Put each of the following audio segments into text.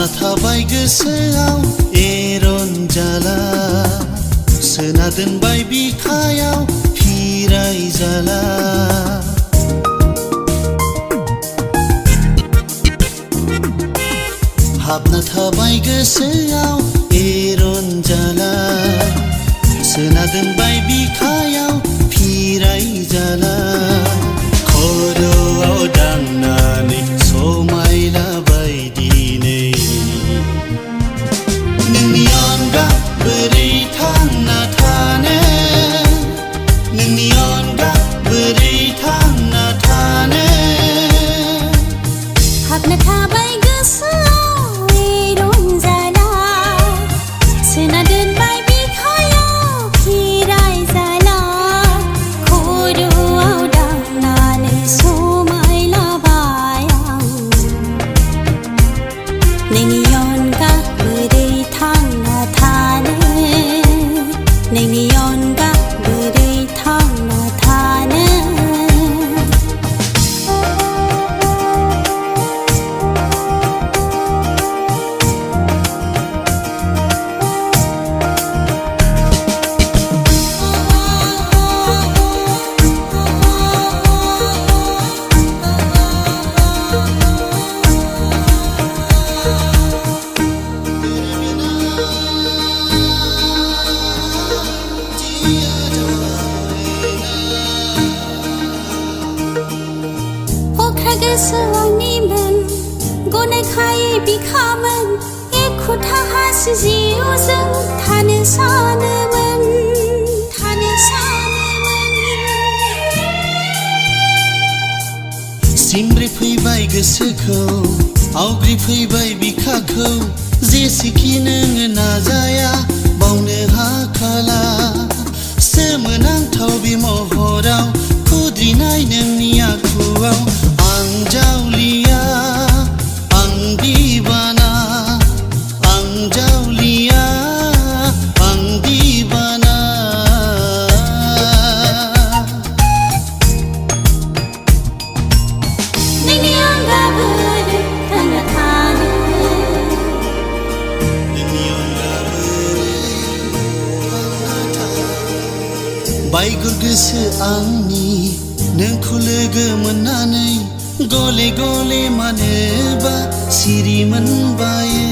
हाबना थाबाय गोसोआव एरन जाला सोना दोनबाय बिखायाव फिराय जाला हाबना थाबाय गोसोआव एरन जाला सोना दोनबाय बिखायाव फिराय जाला खर'आव दांनानै समायला बायदिनै नोंनि अनगा बोरै थांना थानो नोंनि अनगा बोरै थांना थानो हाबना थाबाय गोसोआव एरन जाला सोना दोनबाय बिखायाव फिराय जाला खर'आव दांनानै समायलाबाय आं नोंनि अनगा बोरै थांना थानो नोंनि अनगा बोरै थांना थानो गोसोआवनिमोन गनायखायै बिखामोन एखुथा हासि जिउजों थानो सानोमोन सिमब्रे फैबाय गोसोखौ आवग्रि फैबाय बिखाखौ जेसेखि नोङो नाजाया बावनो हाखाला सोमोनांथाव बे महराव खुद्रिनाय नोंनि आखुआव आं जावलिया आं दिवाना आं जावलिया आं दिवाना नोंनि अनगा बोरै थांना थानो नोंनि अनगा बोरै थांना थानो बायगुर गोसो आंनि नोंखौ लोगो मोननानै गले गले मानोबा सिरि मोनबायो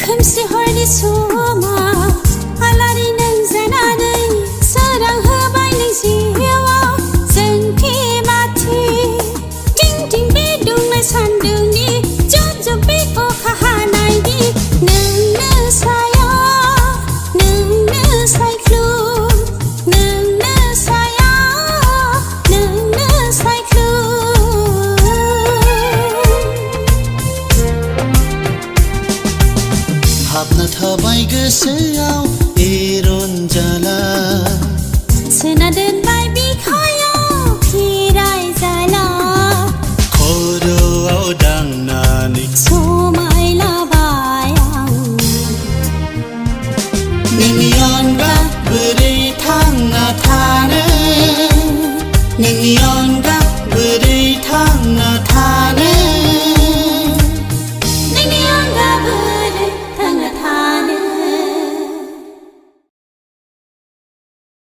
खोमसि हरनि समा आलारि नों जानानै सोरां होबाय नों जिउआव जोंथि माथि थिं थिं बे दुंनाय सान्दुंनि जुब जुब बे अखा हानायनि नोंनो साया नोंनो सायख्लुम नोंनो साया नोंनो सायख्लुम हाबना थाबाय गोसोआव एरन जाला सोना दोन